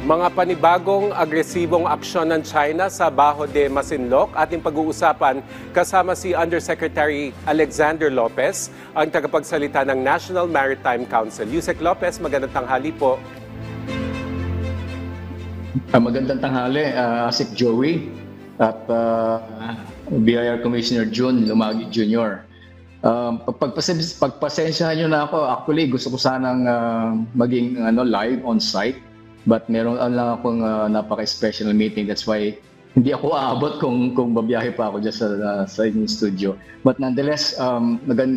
Mga panibagong agresibong aksyon ng China sa Baho de Masinloc, ating pag-uusapan kasama si Undersecretary Alexander Lopez, ang tagapagsalita ng National Maritime Council. Yusek Lopez, magandang tanghali po. Magandang tanghali, Asik Joey at BIR Commissioner Jun Lumagi Jr. Pagpasensyahan nyo na ako, actually gusto ko sanang maging live on site, but meron lang akong napaka-special meeting. That's why hindi ako aabot kung babiyahe pa ako dyan sa inyong studio. But nonetheless,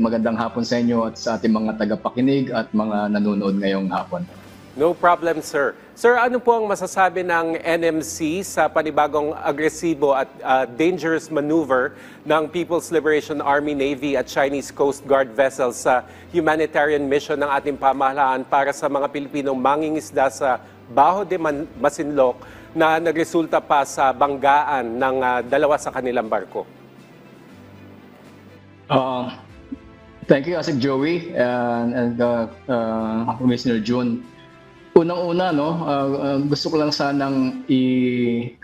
magandang hapon sa inyo at sa ating mga tagapakinig at mga nanonood ngayong hapon. No problem, sir. Sir, ano po ang masasabi ng NMC sa panibagong agresibo at dangerous maneuver ng People's Liberation Army, Navy at Chinese Coast Guard vessels sa humanitarian mission ng ating pamahalaan para sa mga Pilipinong mangingisda sa Baho de Masinloc na nagresulta pa sa banggaan ng dalawa sa kanilang barko? Thank you, Asik Joey and Commissioner June. Unang-una, gusto ko lang sanang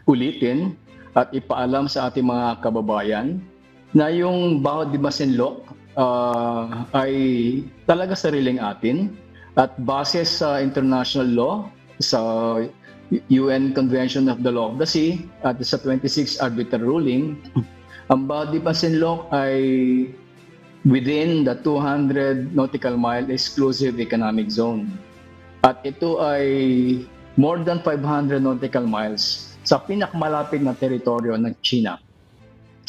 ulitin at ipaalam sa ating mga kababayan na yung Baho de Masinloc ay talaga sariling atin at base sa international law, sa UN Convention of the Law of the Sea at sa 26 arbiter ruling, ang Baho de Masinloc ay within the 200 nautical mile exclusive economic zone. At ito ay more than 500 nautical miles sa pinakamalapit na teritoryo ng China.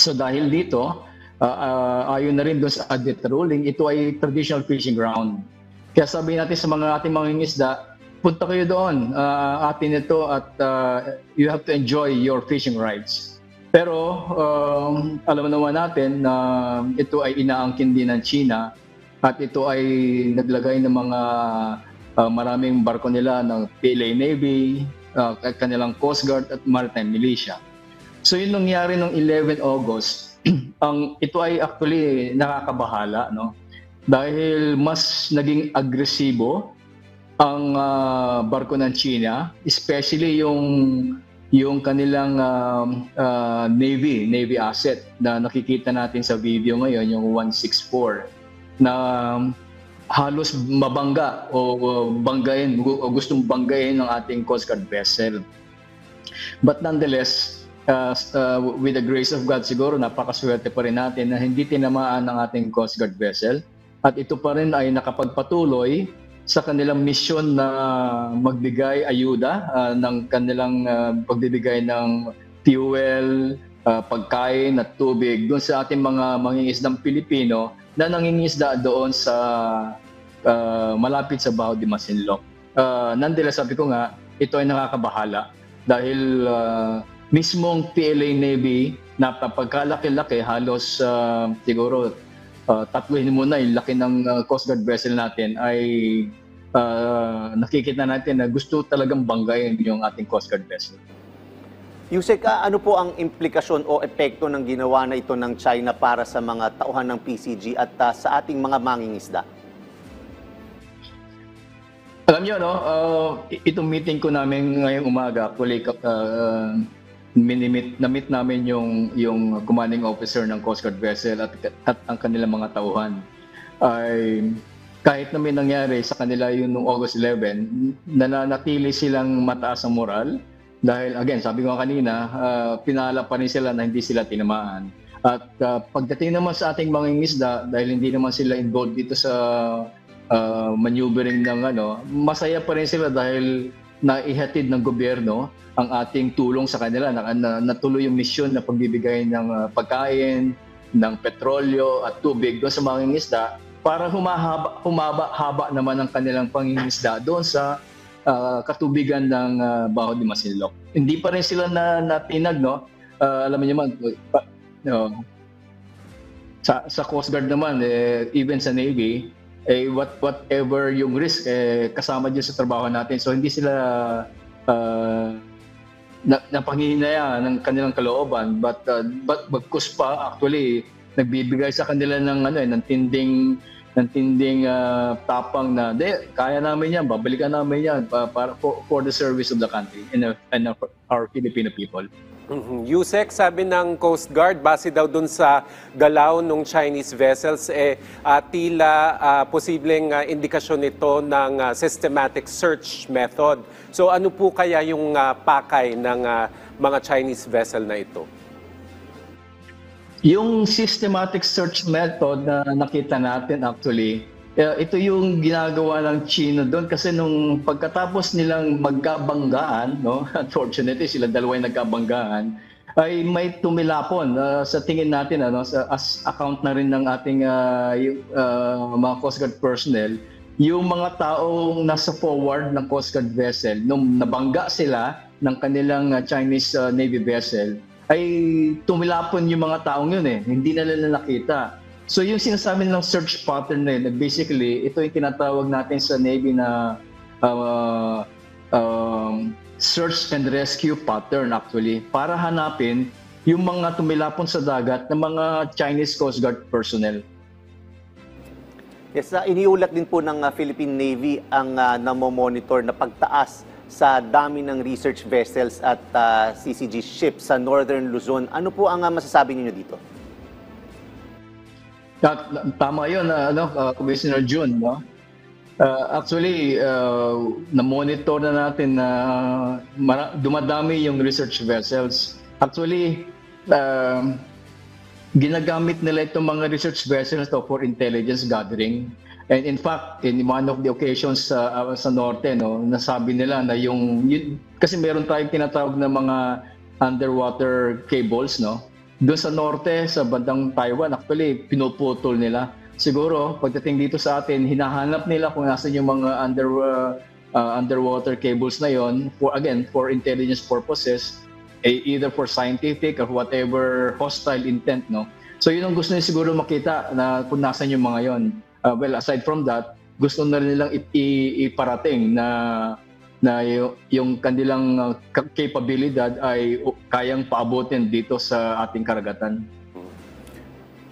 So dahil dito, ayon na rin doon sa arbiter ruling, ito ay traditional fishing ground. Kaya sabihin natin sa mga ating mangingisda, punta kayo doon, atin ito at you have to enjoy your fishing rights. Pero alam naman natin na ito ay inaangkin din ng China at ito ay naglagay ng mga maraming barko nila ng PLA Navy, kanilang Coast Guard at Maritime Militia. So yun nangyari noong 11 August, ito ay actually nakakabahala, no? Dahil mas naging agresibo ang barko ng China, especially yung kanilang Navy asset na nakikita natin sa video ngayon, yung 164, na halos mabangga o banggain o gustong banggain ng ating Coast Guard vessel. But nonetheless, with the grace of God siguro, napakaswerte pa rin natin na hindi tinamaan ng ating Coast Guard vessel at ito pa rin ay nakapagpatuloy sa kanilang misyon na magbigay ayuda ng kanilang pagbibigay ng fuel, pagkain at tubig doon sa ating mga mangingisdang Pilipino na nangingisda doon sa malapit sa Baho de Masinloc. Nonetheless, sabi ko nga, ito ay nakakabahala dahil mismong PLA Navy na pagkalaki-laki, halos siguro tatluhin muna yung laki ng Coast Guard vessel natin ay nakikita natin na gusto talagang banggayin yung ating Coast Guard vessel. Yusek, ano po ang implikasyon o epekto ng ginawa na ito ng China para sa mga tauhan ng PCG at sa ating mga mangingisda? Alam niyo, itong meeting ko namin ngayong umaga, actually, na-meet namin yung commanding officer ng Coast Guard vessel at ang kanilang mga tauhan. Ay kahit na may nangyari sa kanila yung noong August 11, nananatili silang mataas ang moral dahil, again, sabi ko kanina, pinala pa rin sila na hindi sila tinamaan. At pagdating naman sa ating mangingisda, dahil hindi naman sila involved dito sa maneuvering ng masaya pa rin sila dahil naihatid ng gobyerno ang ating tulong sa kanila, natuloy yung misyon na pagbibigay ng pagkain, ng petrolyo at tubig doon sa mangingisda para humaba naman ang kanilang pangingisda doon sa katubigan ng Baho de Masinloc. Hindi pa rin sila natinag, no? Alam niyo man, sa Coast Guard naman, even sa Navy, whatever yung risk, kasama dyan sa trabaho natin. So hindi sila napanghihinaya ng kanilang kalooban, but bagkus pa, actually, nagbibigay sa kanila ng tinding ng tinding tapang na, kaya namin yan, babalikan namin yan para for the service of the country and our Filipino people. Yusek, sabi ng Coast Guard, base daw dun sa galaw ng Chinese vessels, tila posibleng indikasyon nito ng systematic search method. So ano po kaya yung pakay ng mga Chinese vessel na ito? Yung systematic search method na nakita natin actually, ito yung ginagawa ng China doon kasi nung pagkatapos nilang magkabanggaan, no, unfortunately sila dalawa yung nagkabanggaan, ay may tumilapon sa tingin natin as account na rin ng ating mga Coast Guard personnel, yung mga taong nasa forward ng Coast Guard vessel nung nabangga sila ng kanilang Chinese Navy vessel, ay tumilapon yung mga taong yun hindi na nila nakita. So yung sinasabi ng search pattern na yun, basically, ito yung tinatawag natin sa Navy na search and rescue pattern actually, para hanapin yung mga tumilapon sa dagat ng mga Chinese Coast Guard personnel. Yes, iniulat din po ng Philippine Navy ang namomonitor na pagtaas sa dami ng research vessels at CCG ships sa Northern Luzon. Ano po ang masasabi niyo dito? Tama yun, Commissioner Jun, no? Actually, na-monitor na natin na dumadami yung research vessels. Actually, ginagamit nila itong mga research vessels for intelligence gathering. And in fact, in one of the occasions sa norte, no, nasabi nila na kasi meron tayong tinatawag na mga underwater cables, no? Doon sa norte, sa bandang Taiwan, actually, pinuputol nila. Siguro, pagdating dito sa atin, hinahanap nila kung nasan yung mga underwater cables na yon for intelligence purposes, either for scientific or whatever hostile intent, no? So yun ang gusto nila siguro makita na kung nasan yung mga yon. Well, aside from that, gusto na rin nilang iparating na yung kanilang capabilidad ay kayang paabutin dito sa ating karagatan.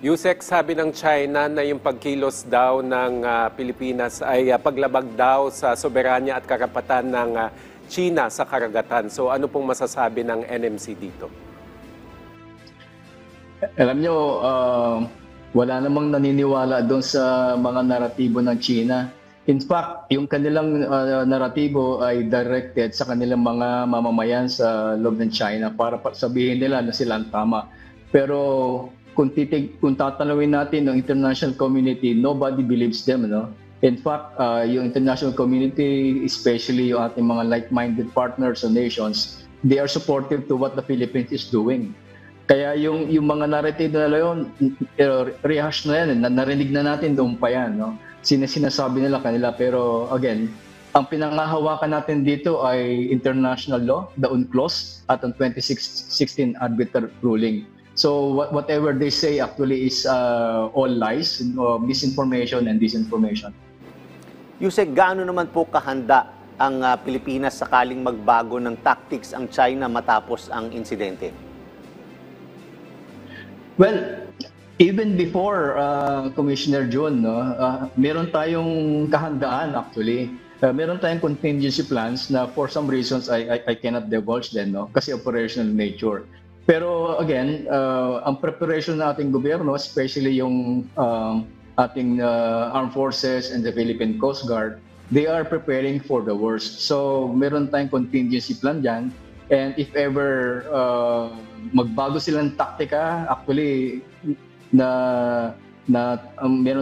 Yusek, sabi ng China na yung pagkilos daw ng Pilipinas ay paglabag daw sa soberanya at karapatan ng China sa karagatan. So ano pong masasabi ng NMC dito? Alam nyo, wala namang naniniwala doon sa mga naratibo ng China. In fact, yung kanilang naratibo ay directed sa kanilang mga mamamayan sa loob ng China para sabihin nila na sila ang tama. Pero kung tatanungin natin ng international community, nobody believes them, no? In fact, yung international community, especially yung ating mga like-minded partners or nations, they are supportive to what the Philippines is doing. Kaya yung mga narrative na yun, rehash na yan, narinig na natin doon pa yan, no? Sinasabi nila kanila, pero again, ang pinangahawakan natin dito ay international law, the UNCLOS, at ang 2016 arbiter ruling. So whatever they say actually is all lies, misinformation and disinformation. Yusek, gaano naman po kahanda ang Pilipinas sakaling magbago ng tactics ang China matapos ang insidente? Well, even before Commissioner Jun, meron tayong kahandaan actually. Meron tayong contingency plans na for some reasons I cannot divulge them, no, kasi operational nature. Pero again, ang preparation ng ating gobyerno, especially yung ating armed forces and the Philippine Coast Guard, they are preparing for the worst. So meron tayong contingency plan dyan. And if ever magbago silang taktika, actually meron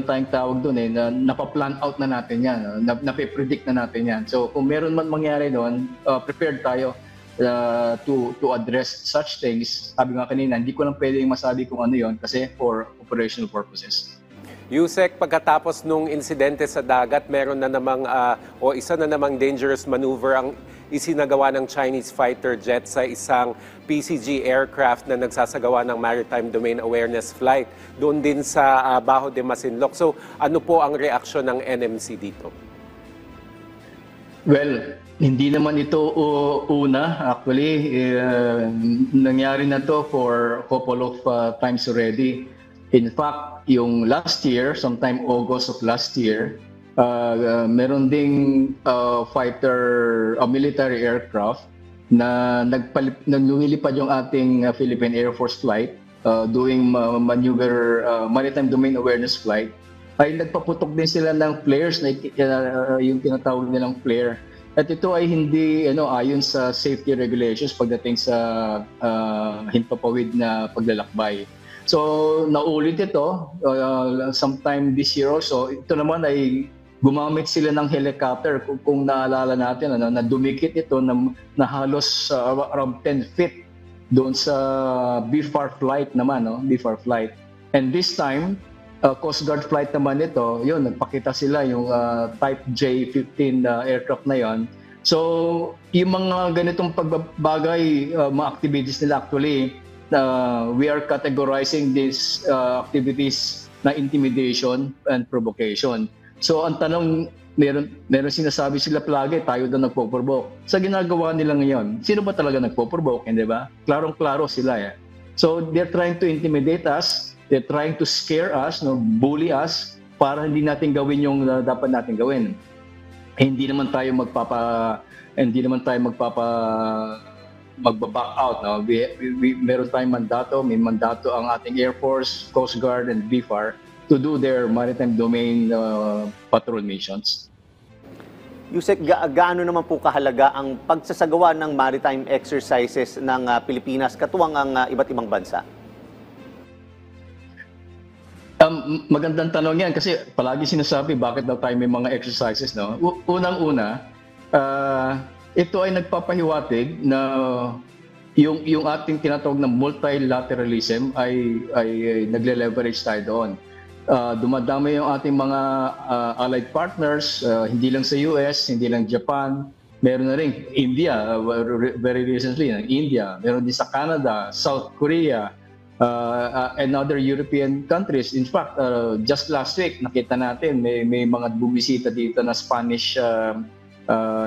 tayong tawag doon na napaplan out na natin yan, nape-predict na natin yan. So kung meron man mangyari doon, prepared tayo to address such things. Sabi nga kanina, hindi ko lang pwedeng masabi kung ano yon kasi for operational purposes. Yusek, pagkatapos nung insidente sa dagat, meron na namang isa na namang dangerous maneuver ang isinagawa ng Chinese fighter jet sa isang PCG aircraft na nagsasagawa ng Maritime Domain Awareness Flight doon din sa Bajo de Masinloc. So ano po ang reaksyon ng NMC dito? Well, hindi naman ito una. Actually, nangyari na to for a couple of times already. In fact, yung last year, sometime August of last year, meron ding military aircraft na lumilipad yung ating Philippine Air Force flight doing maneuver, maritime domain awareness flight, ay nagpaputok din sila ng flares na yung tinatawag nilang flare. At ito ay hindi ayon sa safety regulations pagdating sa himpapawid na paglalakbay. So naulit ito sometime this year also. Ito naman ay gumamit sila ng helicopter kung naalala natin na dumikit ito na halos around 10 feet doon sa BFAR flight naman, BFAR flight. And this time Coast Guard flight naman ito, yun, nagpakita sila yung Type J-15 aircraft na yon. So, yung mga ganitong pagbabagay, mga activities nila actually, we are categorizing these activities na intimidation and provocation. So, ang tanong, meron sinasabi sila palagi, tayo daw nagpo-provoke. Sa ginagawa nila ngayon, sino ba talaga nagpo-provoke, hindi ba? Klarong-klaro sila. So, they're trying to intimidate us. They're trying to scare us, bully us, para hindi natin gawin yung dapat natin gawin. Hindi naman tayo magba-back out. Meron tayong mandato, may mandato ang ating Air Force, Coast Guard, and BFAR to do their maritime domain patrol missions. Yusek, gaano naman po kahalaga ang pagsasagawa ng maritime exercises ng Pilipinas katuwang ang iba't ibang bansa? Magandang tanong yan kasi palagi sinasabi bakit daw tayo may mga exercises, no? Unang-una, ito ay nagpapahiwatig na yung ating tinatawag na multilateralism ay nagle-leverage tayo doon. Dumadami yung ating mga allied partners, hindi lang sa US, hindi lang Japan, meron na rin India, very recently, India, meron din sa Canada, South Korea, and other European countries. In fact, just last week, nakita natin may mga bumisita dito na Spanish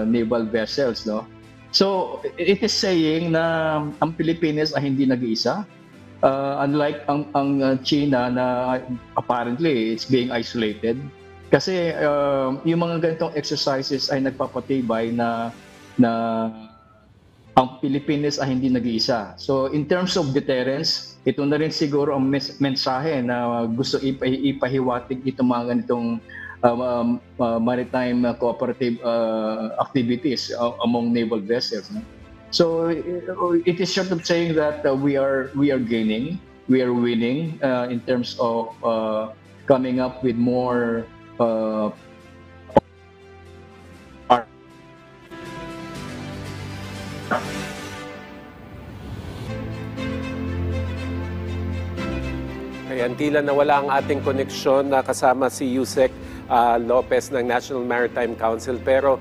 naval vessels, no? So, it is saying na ang Pilipinas ay hindi nag-iisa. Unlike ang China na apparently it's being isolated. Kasi yung mga ganitong exercises ay nagpapatibay na ang Pilipinas ay hindi nag-iisa. So in terms of deterrence, ito na rin siguro ang mensahe na gusto ipahiwatig itong mga ganitong maritime cooperative activities among naval vessels. No? So it is short of saying that we are gaining, we are winning in terms of coming up with more Ayan, tila nawala ang ating koneksyon na kasama si Yusek Lopez ng National Maritime Council, pero